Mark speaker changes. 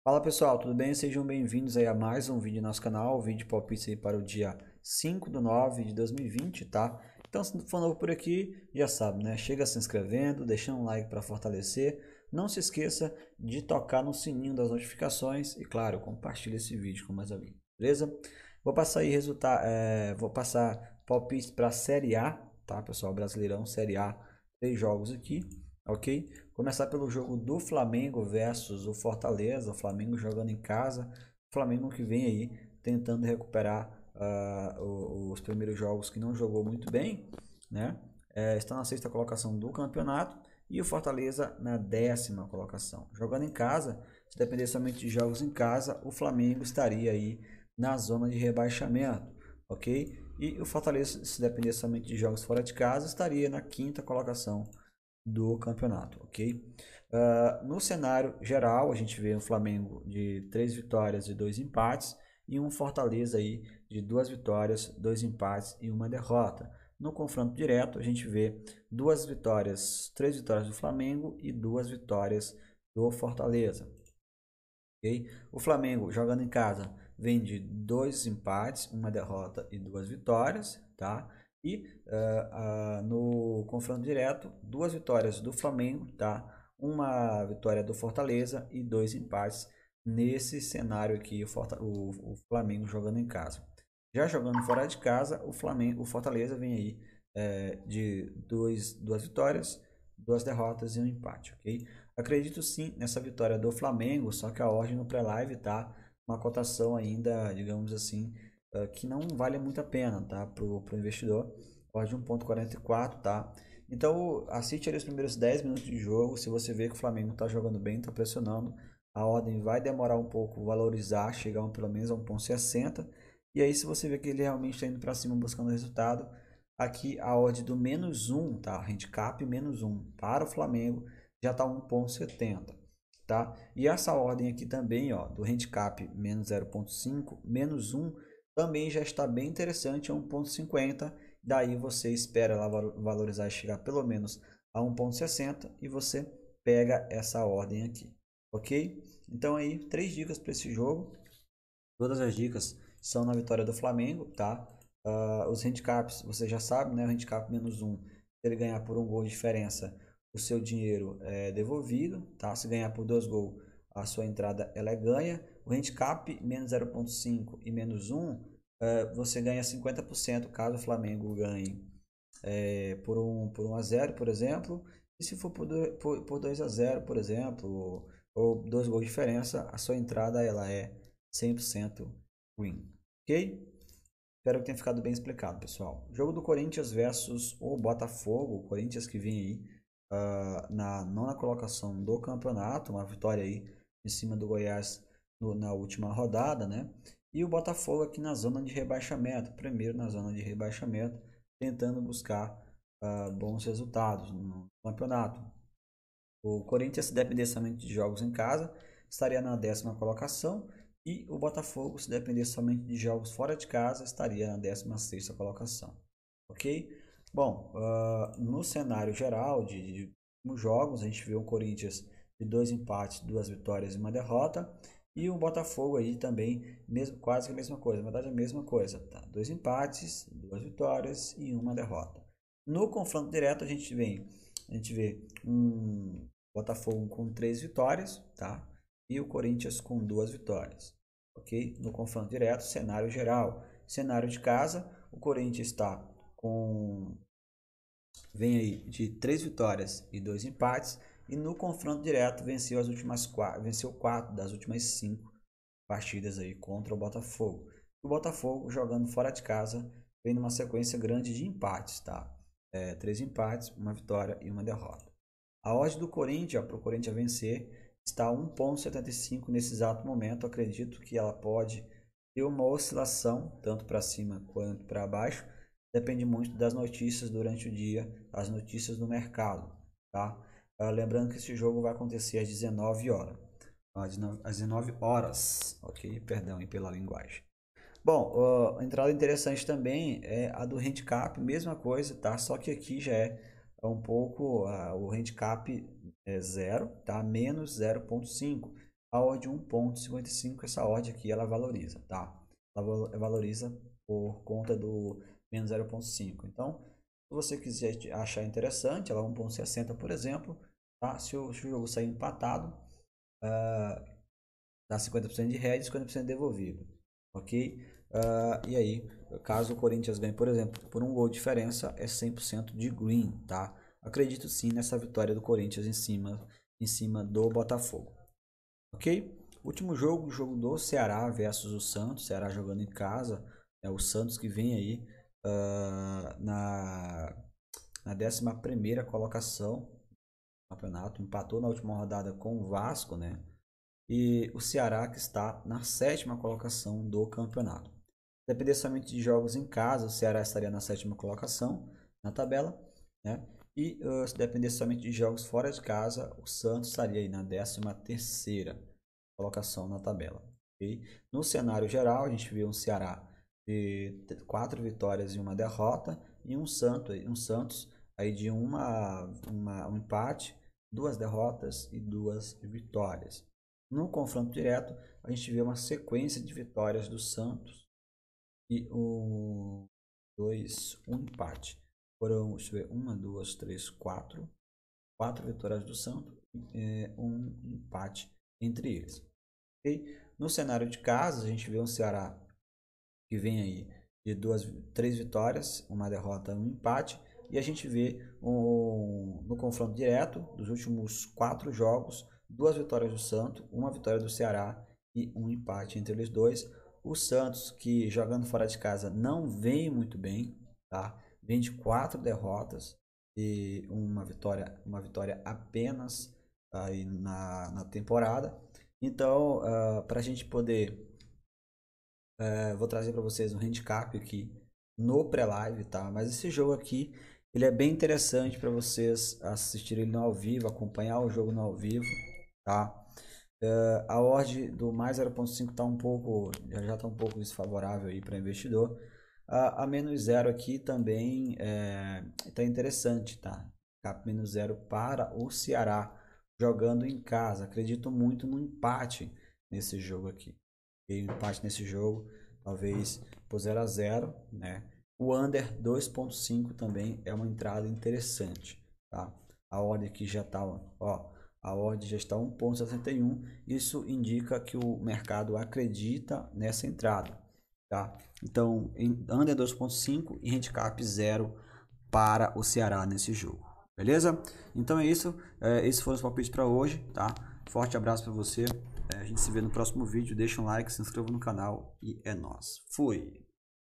Speaker 1: Fala pessoal, tudo bem? Sejam bem-vindos aí a mais um vídeo do nosso canal, vídeo palpite aí para o dia 5/9/2020, tá? Então, se for novo por aqui, já sabe, né? Chega se inscrevendo, deixando um like para fortalecer. Não se esqueça de tocar no sininho das notificações e, claro, compartilhe esse vídeo com mais alguém, beleza? Vou passar aí vou passar palpite para a Série A, tá, pessoal? Brasileirão, Série A, 3 jogos aqui, ok? Começar pelo jogo do Flamengo versus o Fortaleza. O Flamengo jogando em casa. O Flamengo que vem aí tentando recuperar os primeiros jogos que não jogou muito bem, né? Está na sexta colocação do campeonato e o Fortaleza na 10ª colocação. Jogando em casa, se depender somente de jogos em casa, o Flamengo estaria aí na zona de rebaixamento, ok? E o Fortaleza, se depender somente de jogos fora de casa, estaria na 5ª colocação do campeonato, ok? No cenário geral, a gente vê um Flamengo de 3 vitórias e 2 empates e um Fortaleza aí de 2 vitórias, 2 empates e uma derrota. No confronto direto, a gente vê 2 vitórias, 3 vitórias do Flamengo e 2 vitórias do Fortaleza. Okay? O Flamengo jogando em casa vem de 2 empates, uma derrota e 2 vitórias, tá? E no confronto direto, 2 vitórias do Flamengo, tá? Uma vitória do Fortaleza e 2 empates nesse cenário aqui, o Flamengo jogando em casa. Já jogando fora de casa, o Fortaleza vem aí de 2 vitórias, 2 derrotas e um empate, ok? Acredito sim nessa vitória do Flamengo, só que a ordem no pré-live tá uma cotação ainda, digamos assim, que não vale muito a pena, tá? Pro investidor, ordem 1,44, tá? Então, assiste ali os primeiros 10 minutos de jogo, se você vê que o Flamengo tá jogando bem, tá pressionando, a ordem vai demorar um pouco valorizar, chegar pelo menos a 1,60. E aí, se você vê que ele realmente está indo para cima buscando resultado, aqui a odd do -1, tá? Handicap -1 para o Flamengo já está 1,70, tá? E essa ordem aqui também, ó, do handicap -0,5, -1, também já está bem interessante, é 1,50. Daí você espera ela valorizar e chegar pelo menos a 1,60 e você pega essa ordem aqui, ok? Então aí, 3 dicas para esse jogo. Todas as dicas são na vitória do Flamengo, tá? Os handicaps, você já sabe, né? O handicap -1, se ele ganhar por um gol de diferença, o seu dinheiro é devolvido, tá? Se ganhar por 2 gols, a sua entrada ela é ganha. O handicap -0,5 e -1, você ganha 50% caso o Flamengo ganhe por 1-0, por exemplo. E se for por 2-0, por exemplo, ou 2 gols de diferença, a sua entrada ela é 100% win. Ok? Espero que tenha ficado bem explicado, pessoal. Jogo do Corinthians versus o Botafogo. O Corinthians que vem aí na nona colocação do campeonato. Uma vitória aí em cima do Goiás na última rodada, né? E o Botafogo aqui na zona de rebaixamento. Primeiro na zona de rebaixamento, tentando buscar bons resultados no campeonato. O Corinthians, se dependesse somente de jogos em casa, estaria na 10ª colocação. E o Botafogo, se dependesse somente de jogos fora de casa, estaria na 16ª colocação. Ok? Bom, no cenário geral de jogos, a gente vê o Corinthians de 2 empates, 2 vitórias e uma derrota. E o Botafogo aí também, mesmo, quase que a mesma coisa. Na verdade, a mesma coisa. Tá? 2 empates, 2 vitórias e uma derrota. No confronto direto, a gente vê um Botafogo com 3 vitórias, tá? E o Corinthians com 2 vitórias, ok? No confronto direto, cenário geral. Cenário de casa, o Corinthians está vem aí de 3 vitórias e 2 empates. E no confronto direto venceu 4 das últimas 5 partidas aí contra o Botafogo. O Botafogo jogando fora de casa vem numa sequência grande de empates, tá? 3 empates, uma vitória e uma derrota. A odd do Corinthians, para o Corinthians vencer, está 1,75 nesse exato momento. Acredito que ela pode ter uma oscilação, tanto para cima quanto para baixo. Depende muito das notícias durante o dia, as notícias do mercado, tá? Lembrando que esse jogo vai acontecer às 19 horas. Às 19 horas, ok? Perdão aí pela linguagem. Bom, a entrada interessante também é a do handicap, mesma coisa, tá? Só que aqui já é um pouco, o handicap é 0, tá? -0,5. a odd de 1,55, essa odd aqui ela valoriza, tá? Ela valoriza por conta do menos 0,5. Então, se você quiser achar interessante, ela 1,60, por exemplo, tá? Se o jogo sair empatado, dá 50% de hedge e 50% devolvido, ok? E aí, caso o Corinthians ganhe, por exemplo, por um gol de diferença, é 100% de green, tá? Acredito sim nessa vitória do Corinthians em cima do Botafogo, ok? Último jogo, o jogo do Ceará versus o Santos, Ceará jogando em casa, é o Santos que vem aí na 11ª colocação do campeonato, empatou na última rodada com o Vasco, né? E o Ceará que está na 7ª colocação do campeonato. Depender somente de jogos em casa, o Ceará estaria na 7ª colocação na tabela, né? E se depender somente de jogos fora de casa, o Santos estaria aí na 13ª colocação na tabela. Okay? No cenário geral, a gente vê um Ceará de 4 vitórias e 1 derrota e um Santos aí de um empate, 2 derrotas e 2 vitórias. No confronto direto, a gente vê uma sequência de vitórias do Santos e um empate. Foram, deixa eu ver, 1, 2, 3, 4 vitórias do Santos e um empate entre eles. Okay? No cenário de casa, a gente vê um Ceará que vem aí de 3 vitórias, 1 derrota, 1 empate. E a gente vê no confronto direto dos últimos 4 jogos, 2 vitórias do Santos, 1 vitória do Ceará e 1 empate entre eles dois. O Santos, que jogando fora de casa não vem muito bem, tá? Vem de 4 derrotas e uma vitória apenas aí na temporada. Então, para a gente poder, vou trazer para vocês um handicap aqui no pré-live, tá? Mas esse jogo aqui, ele é bem interessante para vocês assistirem ele no ao vivo, acompanhar o jogo no ao vivo, tá? A odd do mais 0,5 tá já está um pouco desfavorável aí para investidor. A menos 0 aqui também tá interessante, tá? Cap menos 0 para o Ceará jogando em casa. Acredito muito no empate nesse jogo aqui. E o empate nesse jogo, talvez por 0-0, né? O under 2,5 também é uma entrada interessante, tá? A odd aqui já tá, ó, a odd já está 1,61. Isso indica que o mercado acredita nessa entrada, tá? Então, under 2,5 e handicap 0 para o Ceará nesse jogo. Beleza? Então é isso. Esses foram os palpites para hoje, tá? Forte abraço para você. A gente se vê no próximo vídeo. Deixa um like, se inscreva no canal e é nóis. Fui!